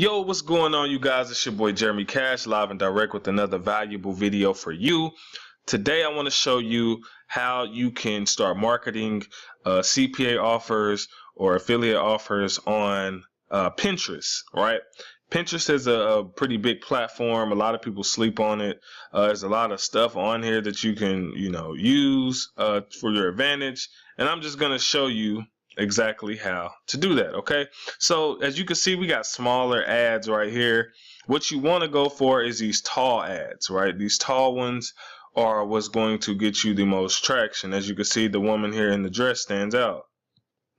Yo, what's going on, you guys? It's your boy Jeremy Cash, live and direct with another valuable video for you. Today I want to show you how you can start marketing CPA offers or affiliate offers on Pinterest, right? Pinterest is a pretty big platform. A lot of people sleep on it. There's a lot of stuff on here that you can, use for your advantage. And I'm just going to show you exactly how to do that. Okay, so as you can see, we got smaller ads right here. What you want to go for is these tall ads, right? These tall ones are what's going to get you the most traction. As you can see, the woman here in the dress stands out.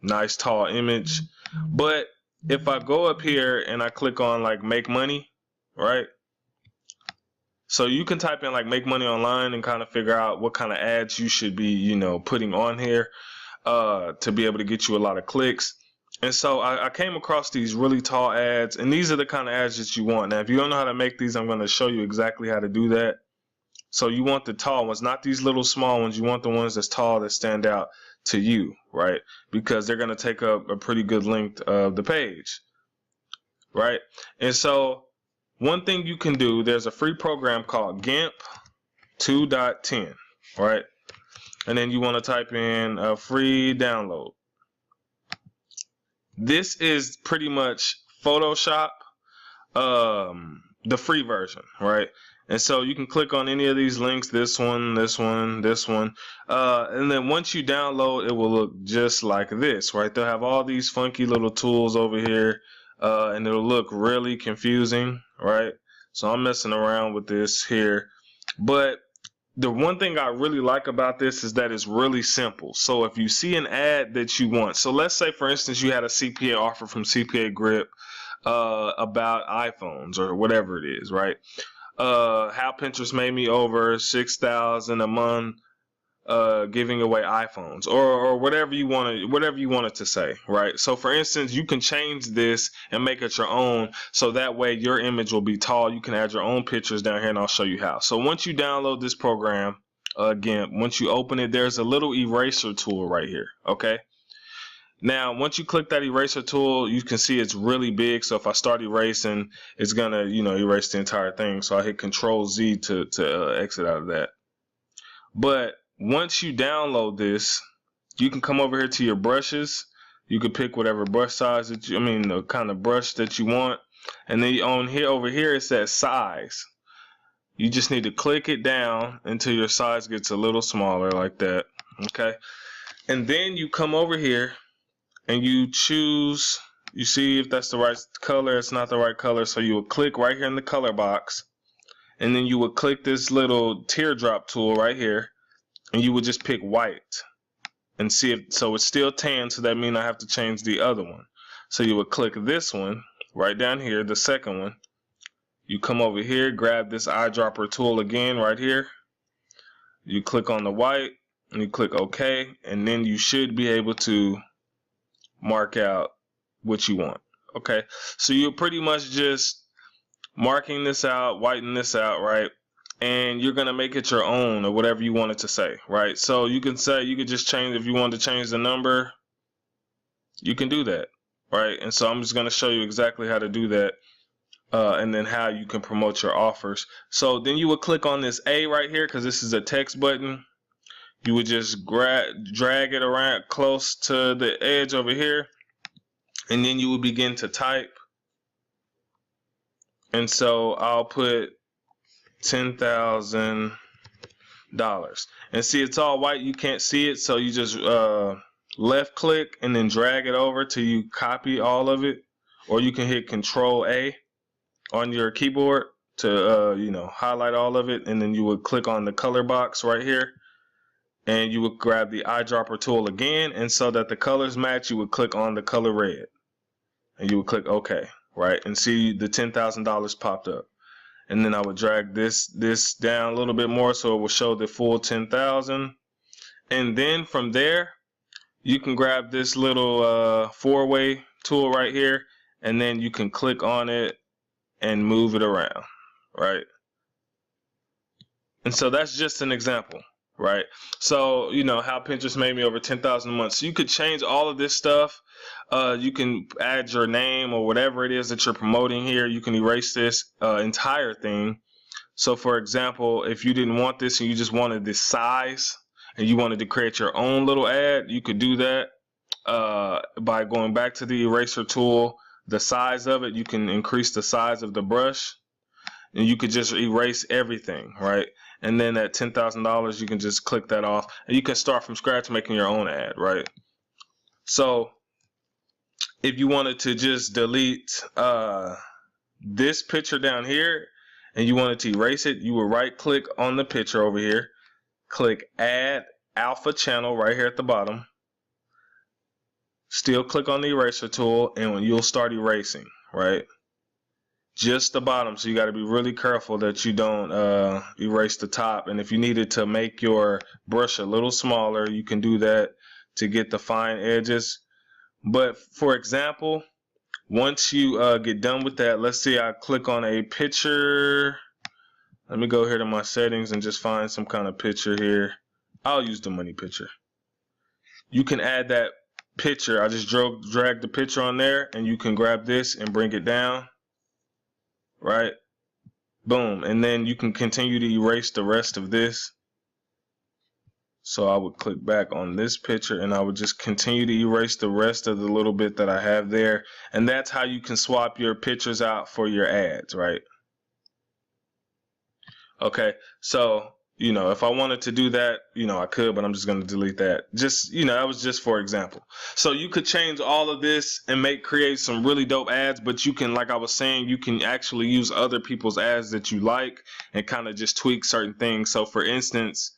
Nice tall image. But if I go up here and I click on like make money, right? So you can type in like make money online and kind of figure out what kind of ads you should be, putting on here to be able to get you a lot of clicks. And so I came across these really tall ads, and these are the kind of ads that you want. Now, if you don't know how to make these, I'm going to show you exactly how to do that. So you want the tall ones, not these little small ones. You want the ones that's tall that stand out to you, right? Because they're going to take up a pretty good length of the page, right? And so one thing you can do, there's a free program called GIMP 2.10, right? And then you want to type in a free download. This is pretty much Photoshop, the free version, right? And so you can click on any of these links, this one, this one, this one. And then once you download, it will look just like this, right? They'll have all these funky little tools over here, and it'll look really confusing, right? So I'm messing around with this here. But the one thing I really like about this is that it's really simple. So if you see an ad that you want, so let's say for instance you had a CPA offer from CPA Grip about iPhones or whatever it is, right? How Pinterest made me over $6,000 a month giving away iPhones, or whatever you wanted to say, right? So for instance, you can change this and make it your own, so that way your image will be tall. You can add your own pictures down here, and I'll show you how. So once you download this program, again, once you open it, there's a little eraser tool right here, okay? Now, once you click that eraser tool, you can see it's really big. So if I start erasing, it's gonna, erase the entire thing. So I hit Control Z to exit out of that. But once you download this, you can come over here to your brushes. You can pick whatever brush size that the kind of brush that you want. And then over here it says size. You just need to click it down until your size gets a little smaller like that. Okay. And then you come over here and you choose, you see if that's the right color. It's not the right color. So you will click right here in the color box. And then you would click this little teardrop tool right here. And you would just pick white and see if, so it's still tan, so that means I have to change the other one. So you would click this one right down here, the second one. You come over here, grab this eyedropper tool again right here. You click on the white and you click OK, and then you should be able to mark out what you want. Okay, so you're pretty much just marking this out, whitening this out, right? And you're gonna make it your own, or whatever you want it to say, right? So you can say, you could just change, if you want to change the number, you can do that, right? And so I'm just gonna show you exactly how to do that, and then how you can promote your offers. So then you would click on this A right here, because this is a text button. You would just drag it around close to the edge over here, and then you would begin to type. And so I'll put $10,000, and see, it's all white, you can't see it, so you just left click and then drag it over till you copy all of it, or you can hit Control A on your keyboard to highlight all of it, and then you would click on the color box right here, and you would grab the eyedropper tool again, and so that the colors match, you would click on the color red, and you would click OK, right? And see, the $10,000 popped up. And then I would drag this down a little bit more so it will show the full 10,000. And then from there, you can grab this little four-way tool right here, and then you can click on it and move it around, right? And so that's just an example, right? So, you know, how Pinterest made me over 10,000 a month. So you could change all of this stuff. You can add your name or whatever it is that you're promoting here. You can erase this entire thing. So for example, if you didn't want this and you just wanted this size and you wanted to create your own little ad, you could do that by going back to the eraser tool. The size of it, you can increase the size of the brush, and you could just erase everything, right? And then at $10,000, you can just click that off, and you can start from scratch making your own ad, right? So if you wanted to just delete this picture down here and you wanted to erase it, you would right click on the picture over here, click add alpha channel right here at the bottom, still click on the eraser tool, and you'll start erasing, right? Just the bottom. So you got to be really careful that you don't erase the top. And if you needed to make your brush a little smaller, you can do that to get the fine edges. But for example, once you get done with that, let's say I click on a picture. Let me go here to my settings and just find some kind of picture here. I'll use the money picture. You can add that picture. I just drag the picture on there, and you can grab this and bring it down, right? Boom. And then you can continue to erase the rest of this. So I would click back on this picture, and I would just continue to erase the rest of the little bit that I have there. And that's how you can swap your pictures out for your ads, right? Okay, so, you know, if I wanted to do that, you know, I could, but I'm just going to delete that. Just, you know, that was just for example. So you could change all of this and create some really dope ads, but you can, like I was saying, you can actually use other people's ads that you like and kind of just tweak certain things. So for instance,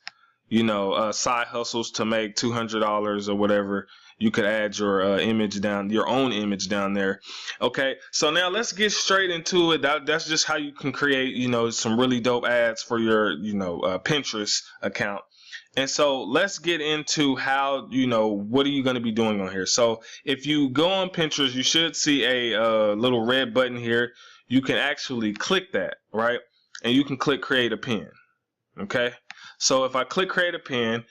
you know, side hustles to make $200 or whatever, you could add your your own image down there. Okay, so now let's get straight into it. That's just how you can create, you know, some really dope ads for your, you know, Pinterest account. And so let's get into how, you know, what are you going to be doing on here. So if you go on Pinterest, you should see a little red button here. You can actually click that, right? And you can click create a pin. Okay, so if I click create a pin,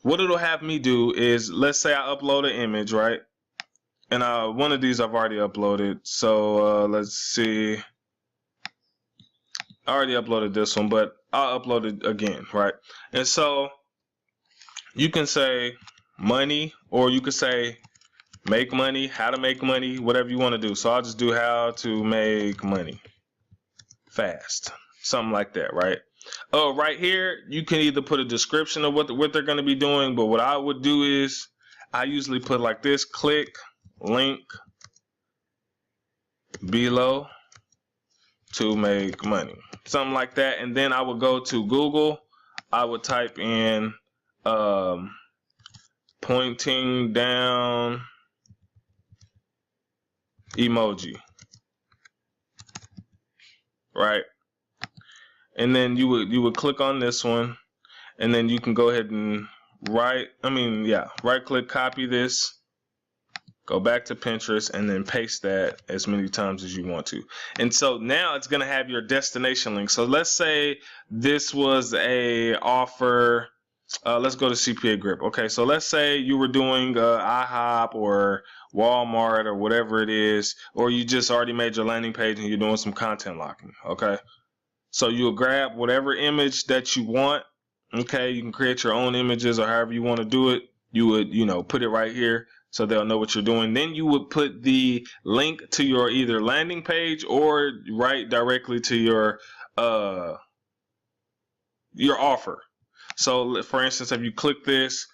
what it'll have me do is, let's say I upload an image, right? And one of these I've already uploaded. So let's see. I already uploaded this one, but I'll upload it again, right? And so you can say money, or you could say make money, how to make money, whatever you want to do. So I'll just do how to make money fast, something like that, right? Oh, right here, you can either put a description of what they're going to be doing, but what I would do is I usually put like this: click link below to make money, something like that. And then I would go to Google. I would type in pointing down emoji, right? And then you would click on this one, and then you can go ahead and right click, copy this, go back to Pinterest, and then paste that as many times as you want to. And so now it's going to have your destination link. So let's say this was a offer. Let's go to CPA Grip. Okay, so let's say you were doing IHOP or Walmart or whatever it is, or you just already made your landing page and you're doing some content locking. Okay, so you'll grab whatever image that you want. Okay, you can create your own images or however you want to do it. You would, you know, put it right here so they'll know what you're doing. Then you would put the link to your either landing page or right directly to your offer. So for instance, if you click this,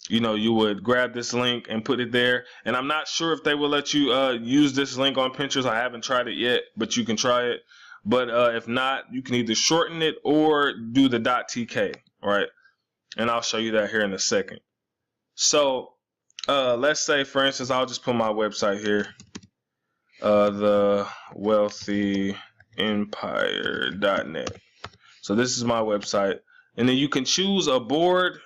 you know, you would grab this link and put it there. And I'm not sure if they will let you use this link on Pinterest. I haven't tried it yet, but you can try it. But if not, you can either shorten it or do the .tk, right? And I'll show you that here in a second. So let's say, for instance, I'll just put my website here, thewealthyempire.net. So this is my website. And then you can choose a board.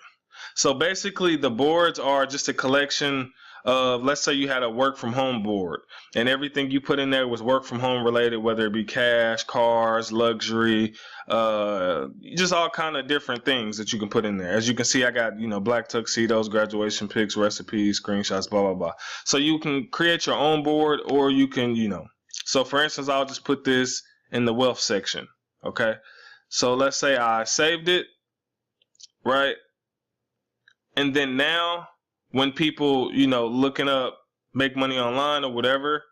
So basically the boards are just a collection let's say you had a work from home board and everything you put in there was work from home related, whether it be cash, cars, luxury, just all kind of different things that you can put in there. As you can see, I got, black tuxedos, graduation pics, recipes, screenshots, blah, blah, blah. So you can create your own board, or you can, so for instance, I'll just put this in the wealth section. Okay. So let's say I saved it, right? And then now when people, looking up make money online or whatever,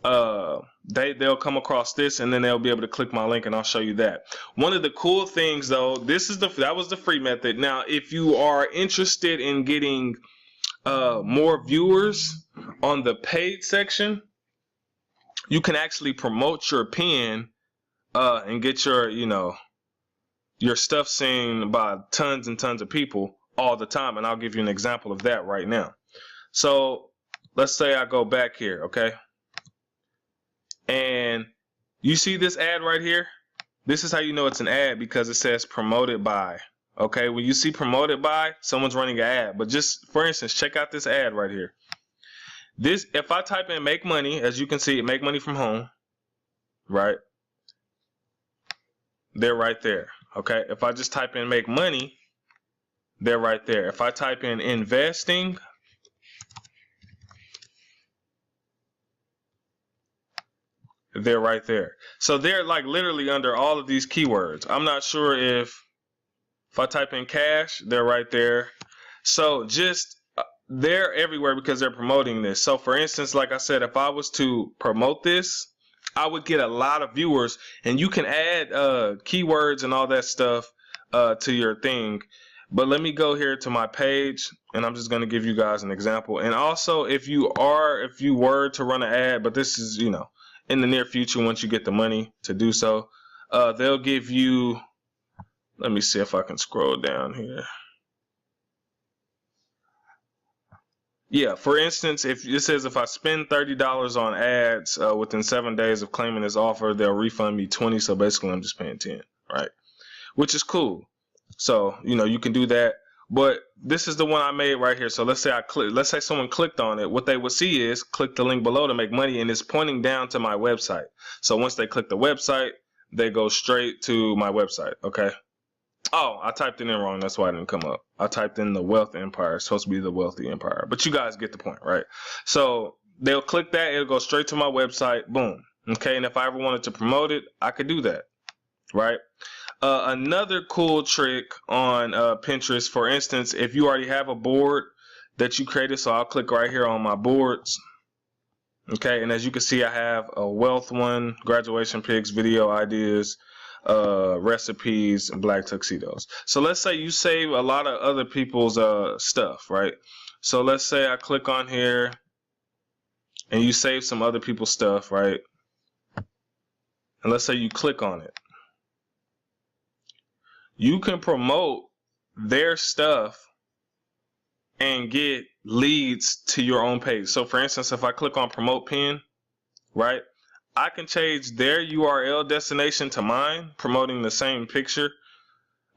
they'll come across this, and then they'll be able to click my link, and I'll show you that. One of the cool things though, that was the free method. Now, if you are interested in getting more viewers on the paid section, you can actually promote your pin and get your stuff seen by tons and tons of people all the time. And I'll give you an example of that right now. So let's say I go back here, okay? And you see this ad right here? This is how you know it's an ad, because it says promoted by. Okay, when you see promoted by, someone's running an ad. But just for instance, check out this ad right here. This, if I type in make money, as you can see, make money from home, right? They're right there. Okay, if I just type in make money, they're right there. If I type in investing, they're right there. So they're like literally under all of these keywords. I'm not sure if I type in cash, they're right there. So just they're everywhere because they're promoting this. So for instance, like I said, if I was to promote this, I would get a lot of viewers, and you can add keywords and all that stuff to your thing. But let me go here to my page, and I'm just going to give you guys an example. And also, if you were to run an ad, but this is, in the near future, once you get the money to do so, they'll give you, let me see if I can scroll down here. Yeah, for instance, if it says if I spend $30 on ads within 7 days of claiming this offer, they'll refund me 20. So basically, I'm just paying 10, right? Which is cool. So, you can do that. But this is the one I made right here. So let's say someone clicked on it. What they would see is click the link below to make money, and it's pointing down to my website. So once they click the website, they go straight to my website. Okay. Oh, I typed it in wrong. That's why it didn't come up. I typed in the Wealth Empire. It's supposed to be the Wealthy Empire. But you guys get the point, right? So they'll click that. It'll go straight to my website. Boom. Okay. And if I ever wanted to promote it, I could do that. Right. Another cool trick on Pinterest, for instance, if you already have a board that you created, so I'll click right here on my boards. Okay. And as you can see, I have a wealth one, graduation pics, video ideas, recipes, and black tuxedos. So let's say you save a lot of other people's stuff, right? So let's say I click on here and you save some other people's stuff, right? And let's say you click on it. You can promote their stuff and get leads to your own page. So for instance, if I click on promote pin, right, I can change their URL destination to mine, promoting the same picture.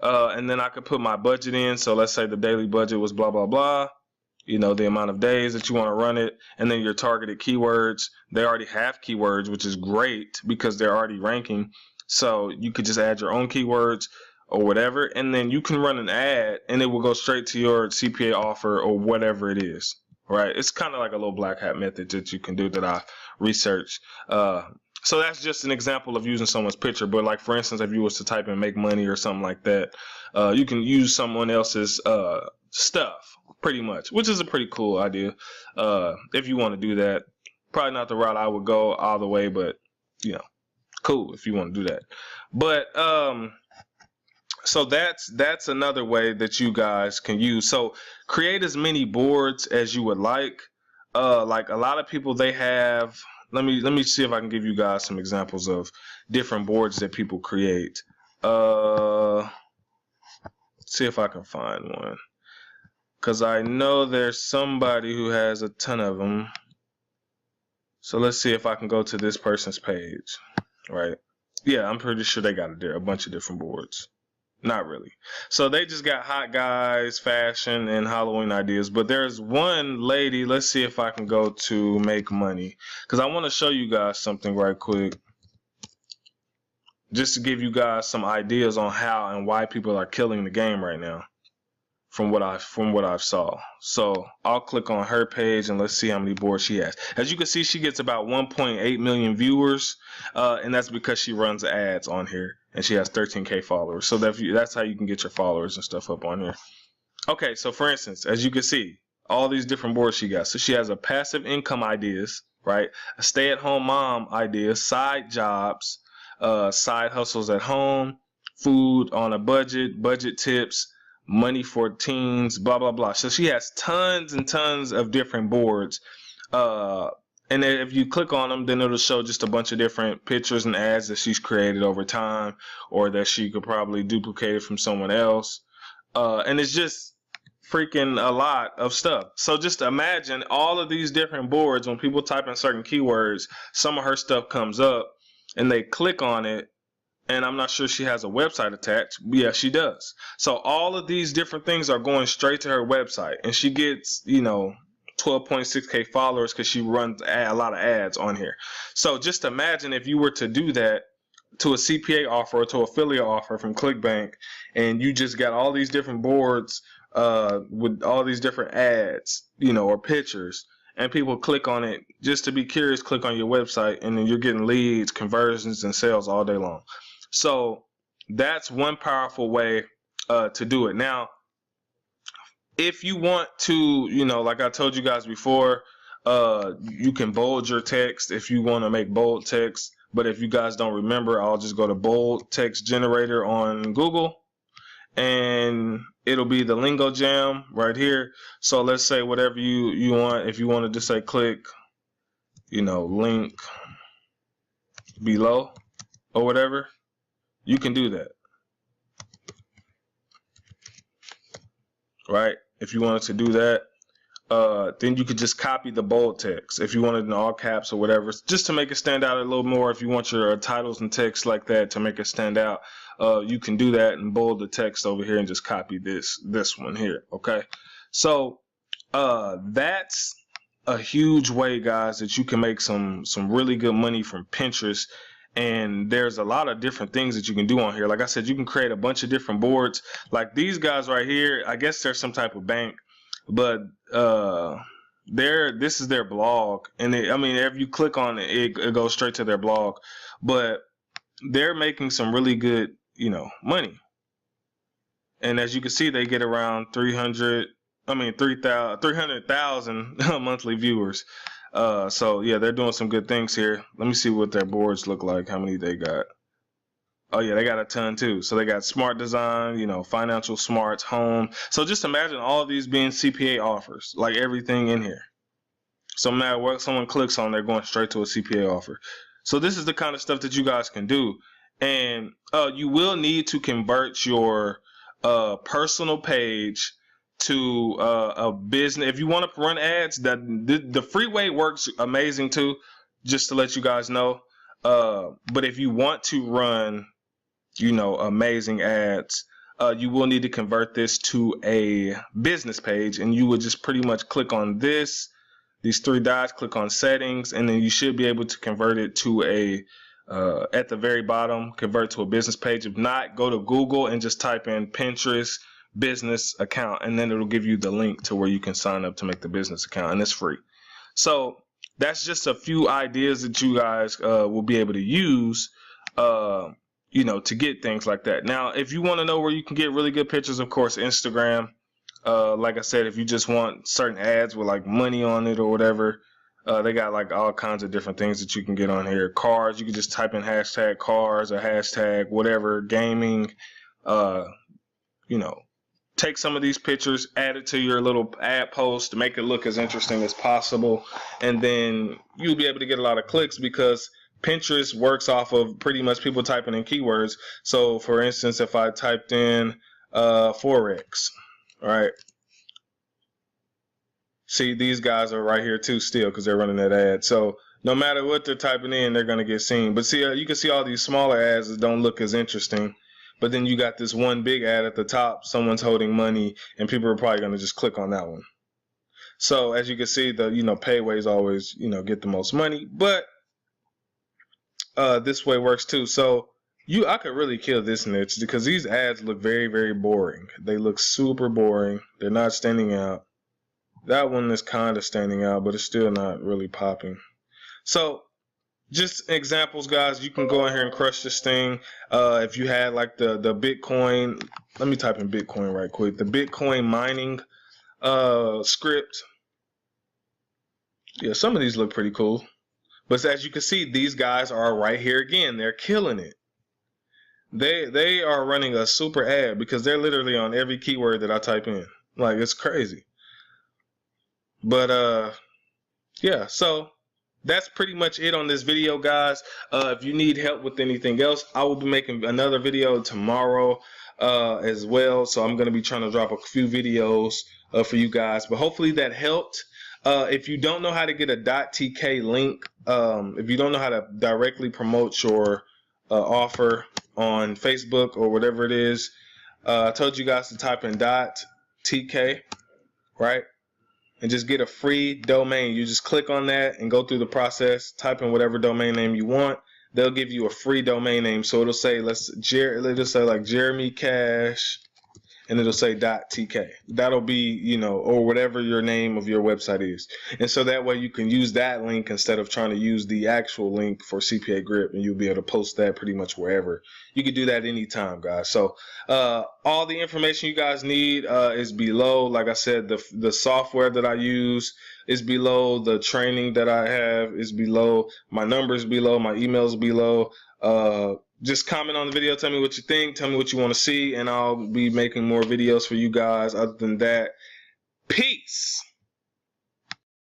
And then I could put my budget in. So let's say the daily budget was blah, blah, blah. The amount of days that you want to run it. And then your targeted keywords. They already have keywords, which is great because they're already ranking. So you could just add your own keywords or whatever. And then you can run an ad and it will go straight to your CPA offer or whatever it is. Right? It's kind of like a little black hat method that you can do that I researched. So that's just an example of using someone's picture. But like, for instance, if you was to type in make money or something like that, you can use someone else's stuff pretty much, which is a pretty cool idea. If you want to do that, probably not the route I would go all the way, but cool if you want to do that. But so that's another way that you guys can use. So create as many boards as you would like. Like a lot of people, they have, let me see if I can give you guys some examples of different boards that people create. See if I can find one, because I know there's somebody who has a ton of them. So let's see if I can go to this person's page, right? Yeah, I'm pretty sure they got a bunch of different boards. Not really. So they just got hot guys, fashion, and Halloween ideas. But there's one lady. Let's see if I can go to make money, because I want to show you guys something right quick, just to give you guys some ideas on how and why people are killing the game right now. From what I've saw. So I'll click on her page and let's see how many boards she has. As you can see, she gets about 1.8 million viewers, and that's because she runs ads on here, and she has 13K followers. So that's how you can get your followers and stuff up on here. Okay, so for instance, as you can see, all these different boards she got. So she has a passive income ideas, right? A stay-at-home mom ideas, side jobs, side hustles at home, food on a budget, budget tips, money for teens, blah blah blah. So she has tons and tons of different boards, and then if you click on them, then it'll show just a bunch of different pictures and ads that she's created over time, or that she could probably duplicate it from someone else, and it's just freaking a lot of stuff. So just imagine all of these different boards. When people type in certain keywords, some of her stuff comes up and they click on it. And I'm not sure she has a website attached. Yeah, she does. So all of these different things are going straight to her website. And she gets, 12.6K followers because she runs a lot of ads on here. So just imagine if you were to do that to a CPA offer or to affiliate offer from ClickBank, and you just got all these different boards with all these different ads, or pictures. And people click on it just to be curious, click on your website, and then you're getting leads, conversions, and sales all day long. So that's one powerful way to do it. Now, if you want to, like I told you guys before, you can bold your text if you want to make bold text. But if you guys don't remember, I'll just go to bold text generator on Google, and it'll be the Lingo Jam right here. So let's say whatever you want. If you wanted to say click, link below or whatever, you can do that, right? If you wanted to do that, then you could just copy the bold text if you wanted in all caps or whatever, just to make it stand out a little more. If you want your titles and text like that to make it stand out, you can do that and bold the text over here and just copy this one here. Okay, so that's a huge way, guys, that you can make some really good money from Pinterest. And there's a lot of different things that you can do on here. Like I said, you can create a bunch of different boards. Like these guys right here, I guess they're some type of bank, but this is their blog. And if you click on it, it goes straight to their blog. But they're making some really good, money. And as you can see, they get around 300,000 monthly viewers. So yeah, they're doing some good things here. Let me see what their boards look like, how many they got. Oh yeah, they got a ton too. So they got smart design, financial smarts, home. So just imagine all of these being CPA offers, like everything in here. So no matter what someone clicks on, they're going straight to a CPA offer. So this is the kind of stuff that you guys can do. And you will need to convert your personal page to a business. If you want to run ads, that the freeway works amazing too, just to let you guys know. But if you want to run, amazing ads, you will need to convert this to a business page, and you would just pretty much click on these three dots, click on settings, and then you should be able to convert it to at the very bottom, convert to a business page. If not, go to Google and just type in Pinterest business account, and then it'll give you the link to where you can sign up to make the business account, and it's free. So that's just a few ideas that you guys will be able to use to get things like that. Now, if you want to know where you can get really good pictures, of course, Instagram. Like I said, if you just want certain ads with like money on it or whatever, they got like all kinds of different things that you can get on here. Cars, you can just type in hashtag cars or hashtag whatever, gaming, take some of these pictures, add it to your little ad post to make it look as interesting as possible, and then you'll be able to get a lot of clicks because Pinterest works off of pretty much people typing in keywords. So for instance, if I typed in Forex, all right, see these guys are right here too still because they're running that ad. So no matter what they're typing in, they're going to get seen. But see, you can see all these smaller ads that don't look as interesting. but then you got this one big ad at the top, someone's holding money, and people are probably going to just click on that one. So as you can see, the pay ways always get the most money, but this way works too. So I could really kill this niche because these ads look very, very boring. They look super boring. They're not standing out. That one is kind of standing out, but it's still not really popping. So just examples, guys. You can go in here and crush this thing. If you had like the Bitcoin, let me type in Bitcoin right quick. The Bitcoin mining script. Yeah, some of these look pretty cool. But as you can see, these guys are right here again. They're killing it. They are running a super ad because they're literally on every keyword that I type in. Like, it's crazy. But yeah, so that's pretty much it on this video, guys. If you need help with anything else, I will be making another video tomorrow as well. So I'm going to be trying to drop a few videos for you guys. But hopefully that helped. If you don't know how to get a .tk link, if you don't know how to directly promote your offer on Facebook or whatever it is, I told you guys to type in .tk, right? And just get a free domain. You just click on that and go through the process, type in whatever domain name you want. They'll give you a free domain name. So it'll say, it'll say like Jeremy Cash, and it'll say .tk. That'll be, or whatever your name of your website is. And so that way you can use that link instead of trying to use the actual link for CPA Grip, and you'll be able to post that pretty much wherever. You can do that anytime, guys. So all the information you guys need is below. Like I said, the software that I use is below. The training that I have is below. My number's below. My email's below. Just comment on the video, tell me what you think, tell me what you want to see, and I'll be making more videos for you guys. Other than that, peace.